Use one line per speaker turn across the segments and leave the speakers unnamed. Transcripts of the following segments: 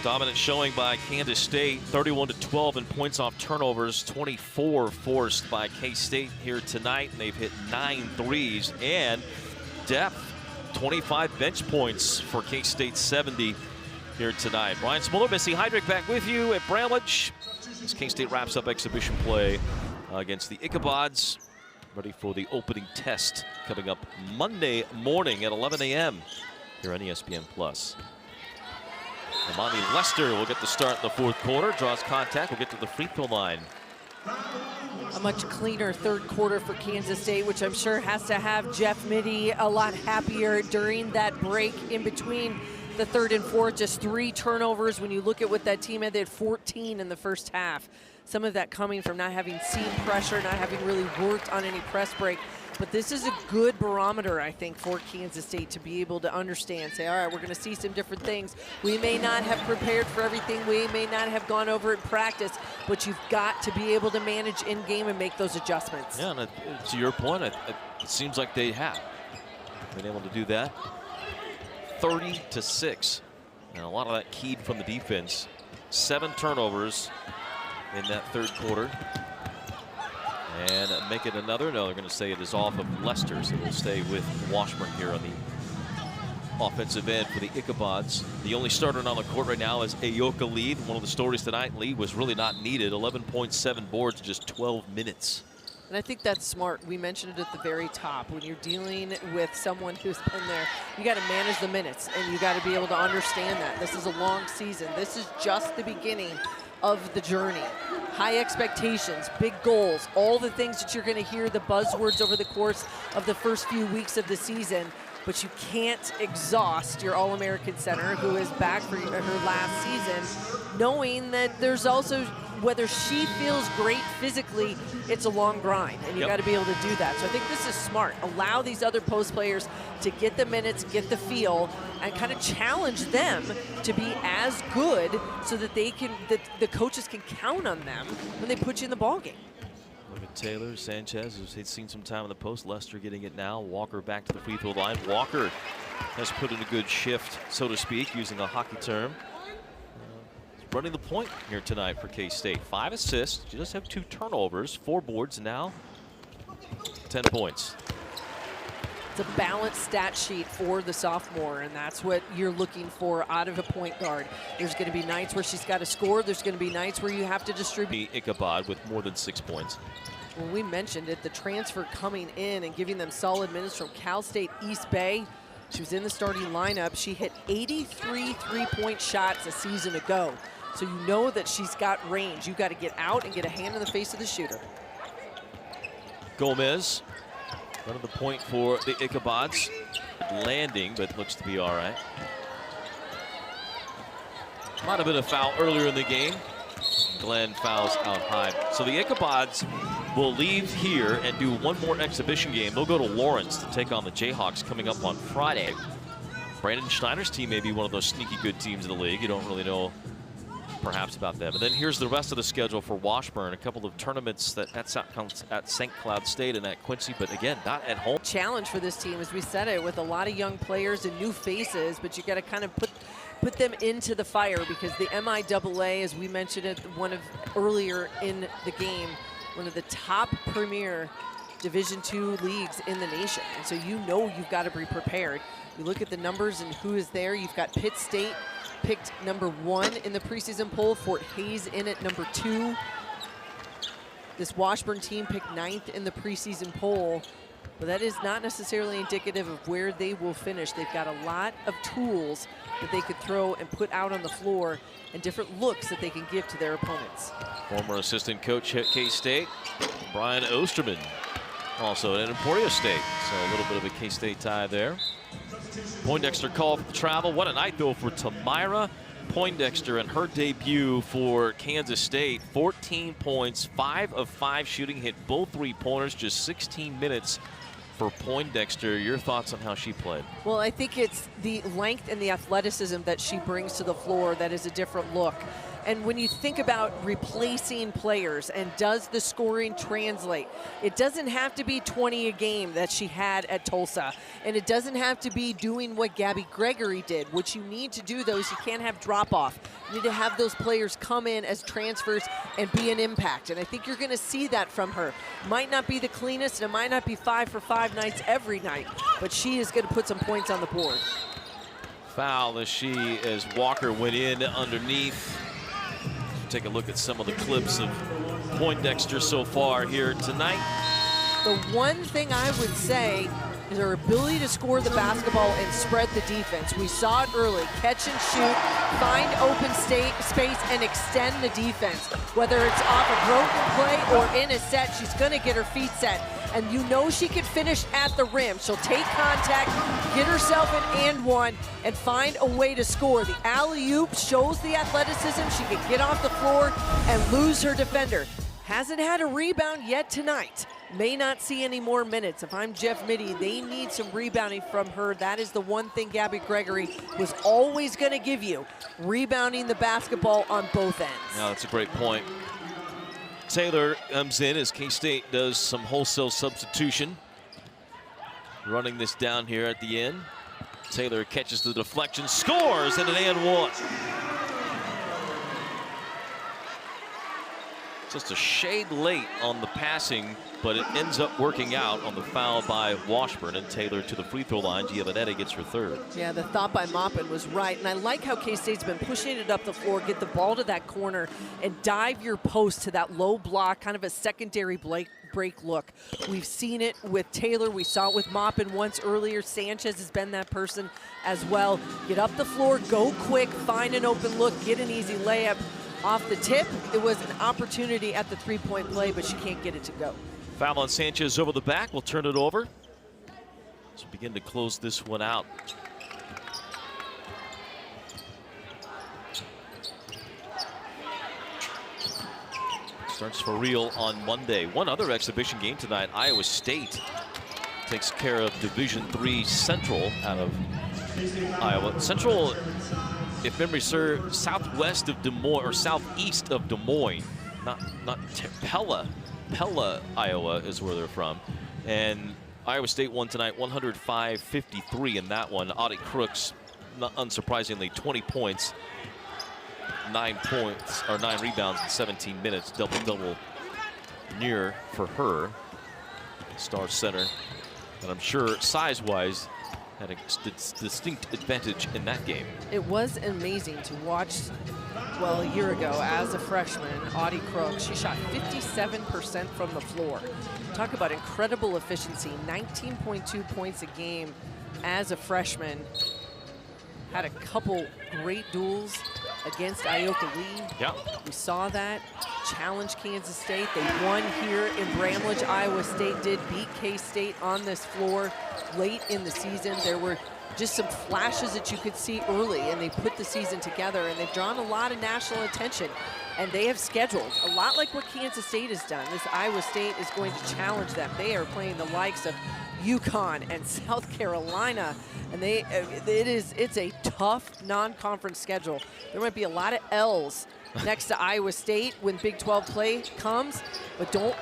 Dominant showing by Kansas State, 31-12 in points off turnovers, 24 forced by K-State here tonight, and they've hit 9 threes. And depth, 25 bench points for K-State, 70 here tonight. Brian Smoller, Missy Heydrich back with you at Bramlage as K-State wraps up exhibition play against the Ichabods, ready for the opening test coming up Monday morning at 11 a.m. here on ESPN+. Amani Lester will get the start in the fourth quarter, draws contact, will get to the free throw line.
A much cleaner third quarter for Kansas State, which I'm sure has to have Jeff Mittie a lot happier during that break in between the third and fourth. Just 3 turnovers. When you look at what that team had, they had 14 in the first half. Some of that coming from not having seen pressure, not having really worked on any press break. But this is a good barometer, I think, for Kansas State to be able to understand, say, all right, we're going to see some different things. We may not have prepared for everything. We may not have gone over it in practice, but you've got to be able to manage in-game and make those adjustments.
Yeah, and to your point, it seems like they have been able to do that. 30-6, and a lot of that keyed from the defense. 7 turnovers in that third quarter. And make it another. No, they're going to say it is off of Lester, so we'll stay with Washburn here on the offensive end for the Ichabods. The only starter on the court right now is Ayoka Lee. One of the stories tonight, Lee was really not needed. 11.7 boards in just 12 minutes.
And I think that's smart. We mentioned it at the very top. When you're dealing with someone who's been there, you got to manage the minutes, and you got to be able to understand that. This is a long season. This is just the beginning of the journey. High expectations, big goals, all the things that you're going to hear, the buzzwords over the course of the first few weeks of the season. But you can't exhaust your All-American center, who is back for her last season, knowing that there's also, whether she feels great physically, it's a long grind, and you got to be able to do that. So I think this is smart. Allow these other post players to get the minutes, get the feel, and kind of challenge them to be as good so that they can, that the coaches can count on them when they put you in the ballgame.
Look at Taylor, Sanchez, who's seen some time in the post. Lester getting it now. Walker back to the free throw line. Walker has put in a good shift, so to speak, using a hockey term. Running the point here tonight for K-State. 5 assists, just have 2 turnovers, 4 boards, and now 10 points.
It's a balanced stat sheet for the sophomore, and that's what you're looking for out of a point guard. There's going to be nights where she's got to score. There's going to be nights where you have to distribute.
Ichabod with more than 6 points.
Well, we mentioned it, the transfer coming in and giving them solid minutes from Cal State East Bay. She was in the starting lineup. She hit 83 three-point shots a season ago. So you know that she's got range. You've got to get out and get a hand in the face of the shooter.
Gomez, running the point for the Ichabods. Landing, but looks to be all right. Might have been a foul earlier in the game. Glenn fouls out high. So the Ichabods will leave here and do one more exhibition game. They'll go to Lawrence to take on the Jayhawks coming up on Friday. Brandon Schneider's team may be one of those sneaky good teams in the league. You don't really know perhaps about them. And then here's the rest of the schedule for Washburn. A couple of tournaments that at St. Cloud State and at Quincy, but again, not at home.
Challenge for this team, as we said it, with a lot of young players and new faces, but you got to kind of put them into the fire, because the MIAA, as we mentioned it, earlier in the game, one of the top premier Division II leagues in the nation. And so you know you've got to be prepared. You look at the numbers and who is there. You've got Pitt State picked #1 in the preseason poll. Fort Hays in at #2. This Washburn team picked 9th in the preseason poll, but that is not necessarily indicative of where they will finish. They've got a lot of tools that they could throw and put out on the floor, and different looks that they can give to their opponents.
Former assistant coach at K-State, Brian Osterman, also at Emporia State. So a little bit of a K-State tie there. Poindexter called for the travel. What a night, though, for Tamira Poindexter in her debut for Kansas State. 14 points, 5 of 5 shooting, hit both 3-pointers, just 16 minutes for Poindexter. Your thoughts on how she played?
Well, I think it's the length and the athleticism that she brings to the floor that is a different look. And when you think about replacing players and does the scoring translate, it doesn't have to be 20 a game that she had at Tulsa. And it doesn't have to be doing what Gabby Gregory did. What you need to do, though, is you can't have drop-off. You need to have those players come in as transfers and be an impact. And I think you're going to see that from her. Might not be the cleanest, and it might not be 5 for 5 nights every night, but she is going to put some points on the board.
Foul as Walker went in underneath. Take a look at some of the clips of Poindexter so far here tonight.
The one thing I would say is her ability to score the basketball and spread the defense. We saw it early, catch and shoot, find open space and extend the defense. Whether it's off a broken play or in a set, she's gonna get her feet set. And you know she can finish at the rim. She'll take contact, get herself an and one, and find a way to score. The alley-oop shows the athleticism. She can get off the floor and lose her defender. Hasn't had a rebound yet tonight. May not see any more minutes. If I'm Jeff Mitty, they need some rebounding from her. That is the one thing Gabby Gregory was always going to give you, rebounding the basketball on both ends.
No, that's a great point. Taylor comes in as K-State does some wholesale substitution. Running this down here at the end. Taylor catches the deflection, scores, and an and one. Just a shade late on the passing, but it ends up working out on the foul by Washburn, and Taylor to the free throw line. Giovanetti gets her third.
Yeah, the thought by Maupin was right, and I like how K-State's been pushing it up the floor, get the ball to that corner, and dive your post to that low block, kind of a secondary break look. We've seen it with Taylor. We saw it with Maupin once earlier. Sanchez has been that person as well. Get up the floor, go quick, find an open look, get an easy layup. Off the tip, it was an opportunity at the three-point play, but she can't get it to go.
Foul on Sanchez over the back. We'll turn it over. Let's begin to close this one out. Starts for real on Monday. One other exhibition game tonight. Iowa State takes care of Division III Central out of Iowa. Central, if memory serves, southwest of Des Moines, or southeast of Des Moines. Not Pella, Iowa is where they're from. And Iowa State won tonight 105-53 in that one. Audie Crooks, not unsurprisingly, 20 points, 9 rebounds in 17 minutes. Double-double near for her. Star center. And I'm sure size-wise had a distinct advantage in that game.
It was amazing to watch. Well, a year ago, as a freshman, Audie Crooks, she shot 57% from the floor. Talk about incredible efficiency, 19.2 points a game as a freshman. Had a couple great duels against Ioka Lee.
Yep.
We saw that. Challenged Kansas State. They won here in Bramlage. Iowa State did beat K-State on this floor late in the season. There were just some flashes that you could see early, and they put the season together, and they've drawn a lot of national attention, and they have scheduled a lot like what Kansas State has done. This Iowa State is going to challenge them. They are playing the likes of UConn and South Carolina, and it's a tough non-conference schedule. There might be a lot of L's next to Iowa State when Big 12 play comes, but don't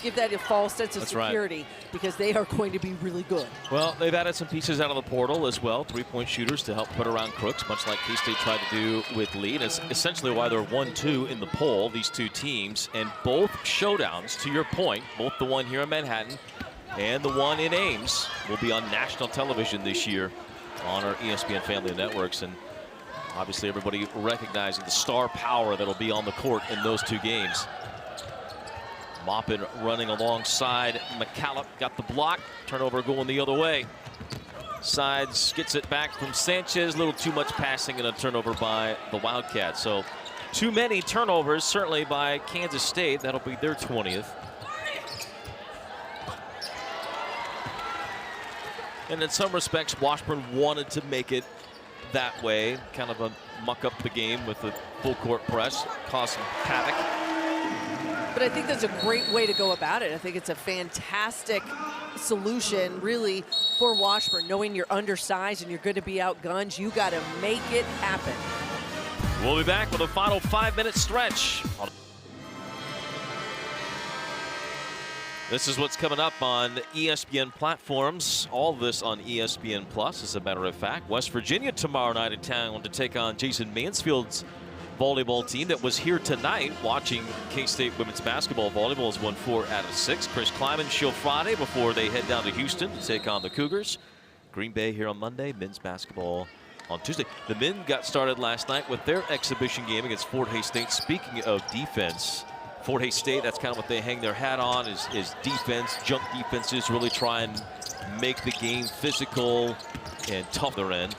give that a false sense of security, because they are going to be really good.
Well, they've added some pieces out of the portal as well, three-point shooters to help put around Crooks, much like K-State tried to do with Lee. And it's essentially why they're 1-2 in the poll, these two teams, and both showdowns, to your point, both the one here in Manhattan and the one in Ames, will be on national television this year on our ESPN family of networks. And obviously everybody recognizing the star power that'll be on the court in those two games. Maupin running alongside McCallum, got the block, turnover going the other way. Sides gets it back from Sanchez, a little too much passing and a turnover by the Wildcats. So too many turnovers, certainly by Kansas State. That'll be their 20th. And in some respects, Washburn wanted to make it that way, kind of a muck up the game with the full court press, cause some havoc.
But I think that's a great way to go about it. I think it's a fantastic solution, really, for Washburn. Knowing you're undersized and you're going to be outgunned, you got to make it happen.
We'll be back with a final 5-minute stretch. This is what's coming up on ESPN platforms. All this on ESPN Plus, as a matter of fact. West Virginia tomorrow night in town to take on Jason Mansfield's volleyball team that was here tonight watching K-State women's basketball. Volleyball has won 4 out of 6. Chris Kleiman show Friday before they head down to Houston to take on the Cougars. Green Bay here on Monday. Men's basketball on Tuesday. The men got started last night with their exhibition game against Fort Hays State. Speaking of defense, Fort Hays State, that's kind of what they hang their hat on, is defense, junk defenses, really try and make the game physical and tough their end.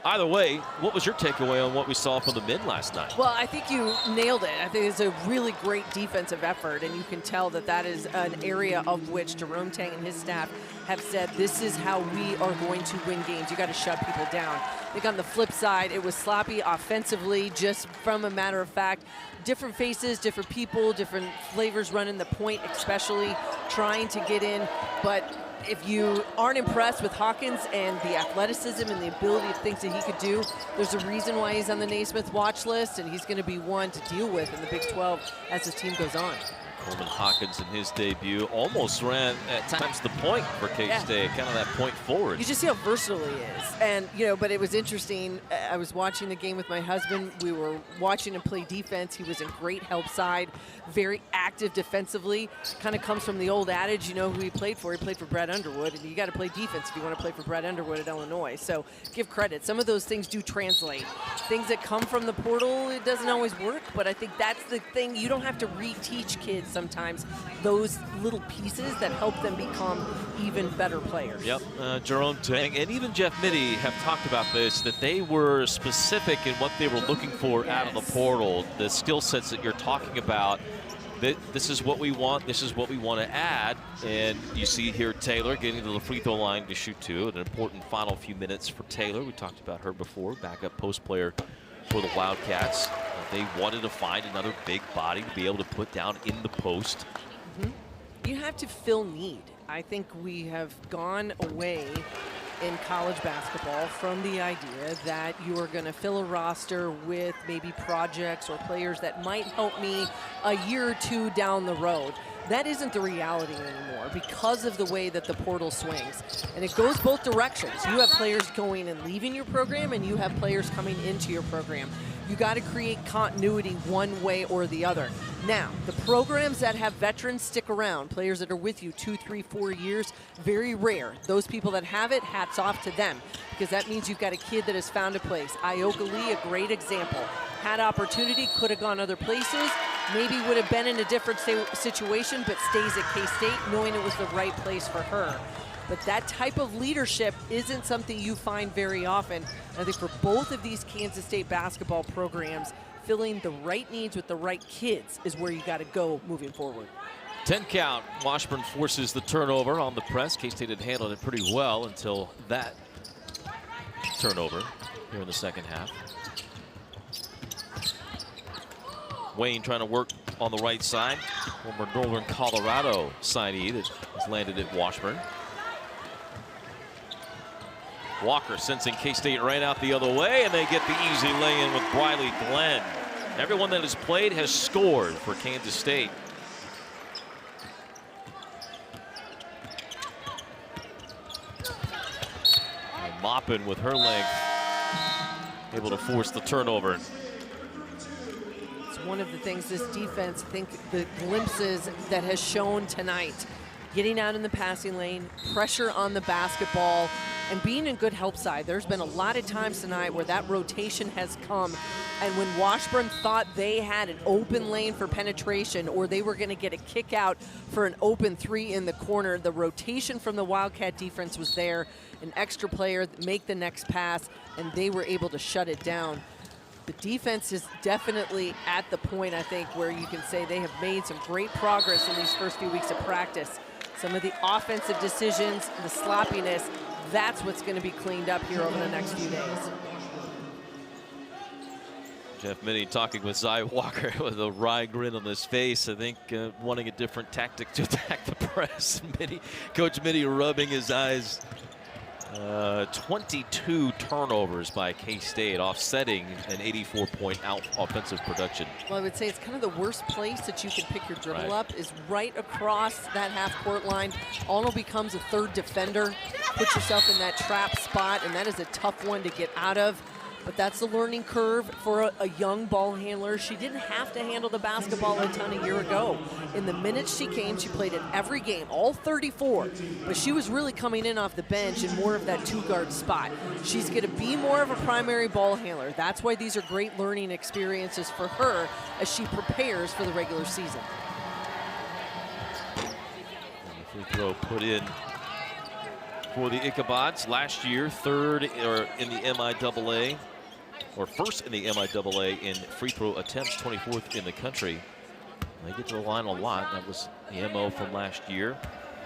Either way, what was your takeaway on what we saw from the men last night?
Well, I think you nailed it. I think it's a really great defensive effort, and you can tell that that is an area of which Jerome Tang and his staff have said, this is how we are going to win games. You got to shut people down. I think on the flip side, it was sloppy offensively, just from a matter of fact. Different faces, different people, different flavors running the point, especially trying to get in. But if you aren't impressed with Hawkins and the athleticism and the ability of things that he could do, there's a reason why he's on the Naismith watch list, and he's going to be one to deal with in the Big 12 as this team goes on.
Coleman Hawkins in his debut almost ran at times the point for K-State, kind of that point forward.
You just see how versatile he is. And, you know, but it was interesting. I was watching the game with my husband. We were watching him play defense. He was in great help side, very active defensively. Kind of comes from the old adage, you know who he played for. He played for Brad Underwood, and you got to play defense if you want to play for Brad Underwood at Illinois. So give credit. Some of those things do translate. Things that come from the portal, it doesn't always work, but I think that's the thing. You don't have to reteach kids sometimes those little pieces that help them become even better players.
Yep, Jerome Tang and even Jeff Mitty have talked about this, that they were specific in what they were looking for out of the portal, the skill sets that you're talking about. This is what we want, this is what we want to add, and you see here Taylor getting to the free throw line to shoot 2, an important final few minutes for Taylor. We talked about her before, backup post player for the Wildcats. They wanted to find another big body to be able to put down in the post.
You have to fill need. I think we have gone away in college basketball from the idea that you are going to fill a roster with maybe projects or players that might help me a year or two down the road. That isn't the reality anymore because of the way that the portal swings. And it goes both directions. You have players going and leaving your program, and you have players coming into your program. You got to create continuity one way or the other. Now, the programs that have veterans stick around, players that are with you 2, 3, 4 years, very rare. Those people that have it, hats off to them, because that means you've got a kid that has found a place. Ioka Lee, a great example. Had opportunity, could have gone other places, maybe would have been in a different situation, but stays at K-State knowing it was the right place for her. But that type of leadership isn't something you find very often. And I think for both of these Kansas State basketball programs, filling the right needs with the right kids is where you got to go moving forward.
10 count. Washburn forces the turnover on the press. K-State had handled it pretty well until that turnover here in the second half. Wayne trying to work on the right side. Former Northern Colorado signee that has landed at Washburn. Walker sensing K-State right out the other way, and they get the easy lay-in with Briley Glenn. Everyone that has played has scored for Kansas State. And Maupin with her length, able to force the turnover.
It's one of the things this defense, I think the glimpses that has shown tonight, getting out in the passing lane, pressure on the basketball, and being in good help side. There's been a lot of times tonight where that rotation has come, and when Washburn thought they had an open lane for penetration or they were going to get a kick out for an open 3 in the corner, the rotation from the Wildcat defense was there, an extra player make the next pass, and they were able to shut it down. The defense is definitely at the point, I think, where you can say they have made some great progress in these first few weeks of practice. Some of the offensive decisions, the sloppiness, that's what's going to be cleaned up here over the next few days.
Jeff Mitty talking with Zy Walker with a wry grin on his face. I think wanting a different tactic to attack the press. Coach Mitty rubbing his eyes 22 turnovers by K-State, offsetting an 84-point offensive production.
Well, I would say it's kind of the worst place that you can pick your dribble up is right across that half-court line. Arnold becomes a third defender, put yourself in that trap spot, and that is a tough one to get out of. But that's the learning curve for a young ball handler. She didn't have to handle the basketball a ton a year ago. In the minutes she came, she played in every game, all 34. But she was really coming in off the bench in more of that two-guard spot. She's going to be more of a primary ball handler. That's why these are great learning experiences for her as she prepares for the regular season.
And the free throw put in for the Ichabods. Last year, third in the MIAA. Or first in the MIAA in free throw attempts, 24th in the country. They get to the line a lot. That was the MO from last year.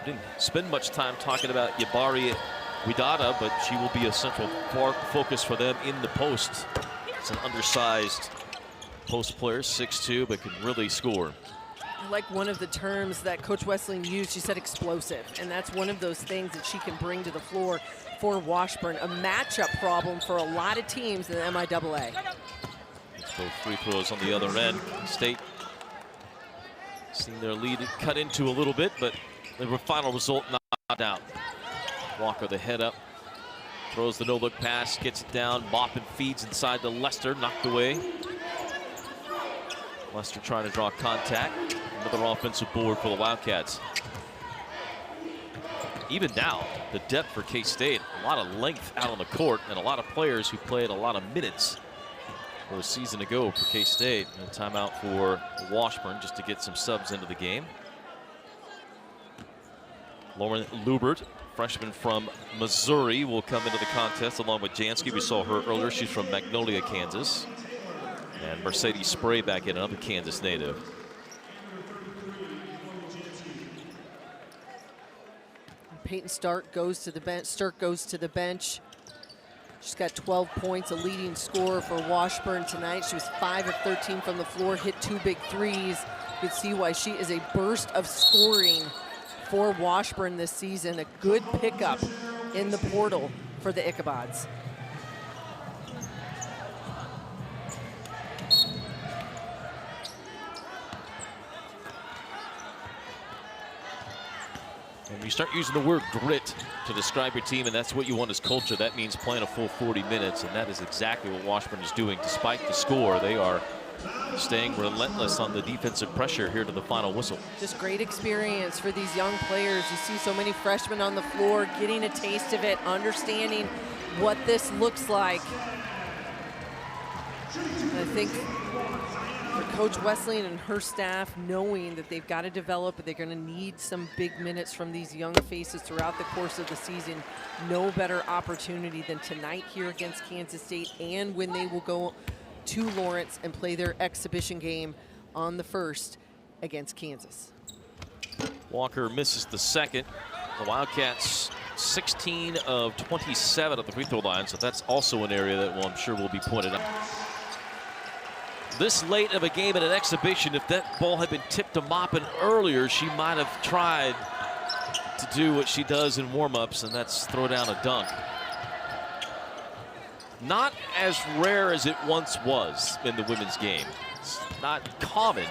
Didn't spend much time talking about Yabari Widada, but she will be a central focus for them in the post. It's an undersized post player, 6'2", but can really score.
I like one of the terms that Coach Wesleyan used. She said explosive, and that's one of those things that she can bring to the floor for Washburn. A matchup problem for a lot of teams in the MIAA.
It's both free throws on the other end. State seeing their lead cut into a little bit, but the final result not out. Walker the head up, throws the no-look pass, gets it down, Mop and feeds inside to Lester, knocked away. Lester trying to draw contact. Another offensive board for the Wildcats. Even now, the depth for K-State, a lot of length out on the court and a lot of players who played a lot of minutes for a season ago for K-State. And a timeout for Washburn just to get some subs into the game. Lauren Lubert, freshman from Missouri, will come into the contest along with Jansky. We saw her earlier. She's from Magnolia, Kansas. And Mercedes Spray back in, another Kansas native.
Peyton Stark goes to the bench. Stirk goes to the bench. She's got 12 points, a leading scorer for Washburn tonight. She was 5 of 13 from the floor, hit 2 big threes. You can see why she is a burst of scoring for Washburn this season. A good pickup in the portal for the Ichabods.
And you start using the word grit to describe your team, and that's what you want as culture. That means playing a full 40 minutes, and that is exactly what Washburn is doing. Despite the score, they are staying relentless on the defensive pressure here to the final whistle.
Just great experience for these young players. You see so many freshmen on the floor getting a taste of it, understanding what this looks like. And I think for Coach Wesleyan and her staff, knowing that they've got to develop, but they're going to need some big minutes from these young faces throughout the course of the season. No better opportunity than tonight here against Kansas State, and when they will go to Lawrence and play their exhibition game on the 1st against Kansas.
Walker misses the second. The Wildcats 16 of 27 at the free throw line, so that's also an area that I'm sure will be pointed out. This late of a game in an exhibition, if that ball had been tipped to Maupin earlier, she might have tried to do what she does in warm-ups, and that's throw down a dunk. Not as rare as it once was in the women's game. It's not common,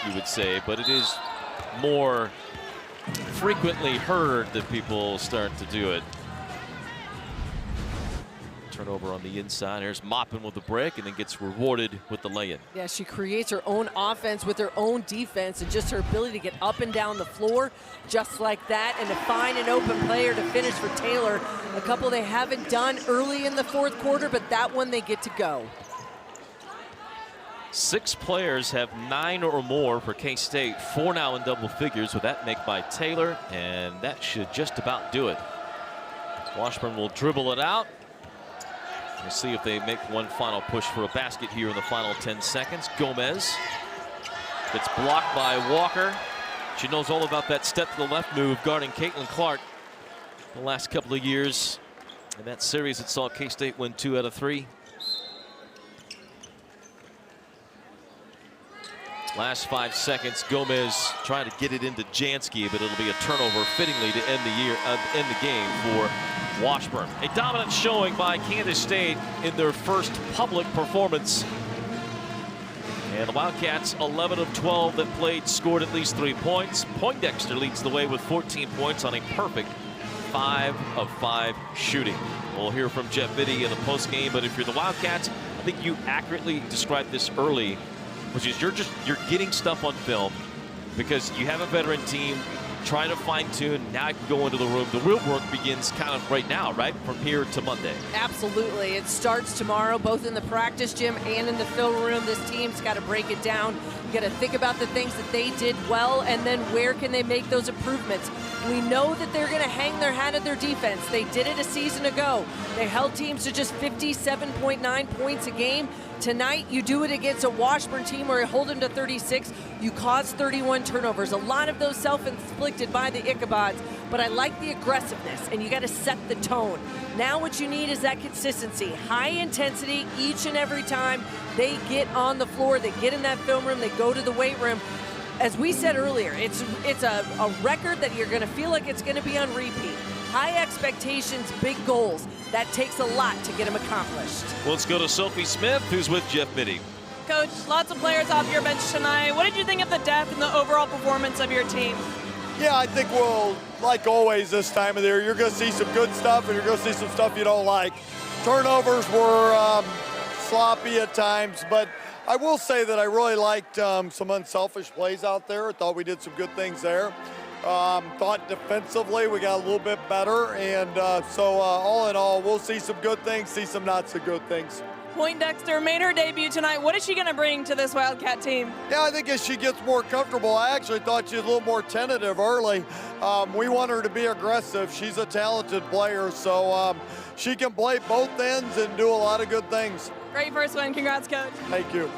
you would say, but it is more frequently heard that people start to do it. Turnover on the inside. Here's Maupin with the break and then gets rewarded with the lay-in.
Yeah, she creates her own offense with her own defense, and just her ability to get up and down the floor just like that, and to find an open player to finish for Taylor. A couple they haven't done early in the 4th quarter, but that one they get to go.
6 players have 9 or more for K-State. 4 now in double figures with that make by Taylor, and that should just about do it. Washburn will dribble it out. We'll see if they make one final push for a basket here in the final 10 seconds. Gomez gets blocked by Walker. She knows all about that step to the left move guarding Caitlin Clark the last couple of years. In that series, it saw K-State win 2 out of 3. Last 5 seconds, Gomez trying to get it into Jansky, but it'll be a turnover fittingly to end the game for Washburn. A dominant showing by Kansas State in their first public performance. And the Wildcats, 11 of 12 that played, scored at least 3 points. Poindexter leads the way with 14 points on a perfect 5 of 5 shooting. We'll hear from Jeff Vitti in the postgame, but if you're the Wildcats, I think you accurately described this early, which is you're getting stuff on film because you have a veteran team trying to fine-tune. Now you can go into the room. The real work begins kind of right now, right? From here to Monday.
Absolutely. It starts tomorrow, both in the practice gym and in the film room. This team's got to break it down. You got to think about the things that they did well, and then where can they make those improvements. We know that they're going to hang their hat at their defense. They did it a season ago. They held teams to just 57.9 points a game. Tonight, you do it against a Washburn team where you hold them to 36. You cause 31 turnovers. A lot of those self-inflicted by the Ichabods. But I like the aggressiveness, and you got to set the tone. Now what you need is that consistency. High intensity each and every time they get on the floor. They get in that film room. They go to the weight room. As we said earlier, it's a record that you're going to feel like it's going to be on repeat. High expectations, big goals. That takes a lot to get them accomplished.
Well, let's go to Sophie Smith, who's with Jeff Vitti.
Coach, lots of players off your bench tonight. What did you think of the depth and the overall performance of your team?
Yeah, I think we'll, like always this time of the year, you're going to see some good stuff and you're going to see some stuff you don't like. Turnovers were sloppy at times, but I will say that I really liked some unselfish plays out there. I thought we did some good things there. Thought defensively we got a little bit better, and so all in all, we'll see some good things, see some not so good things.
Poindexter made her debut tonight. What is she going to bring to this Wildcat team?
Yeah, I think as she gets more comfortable, I actually thought she was a little more tentative early. We want her to be aggressive. She's a talented player, so she can play both ends and do a lot of good things.
Great first win. Congrats, Coach.
Thank you.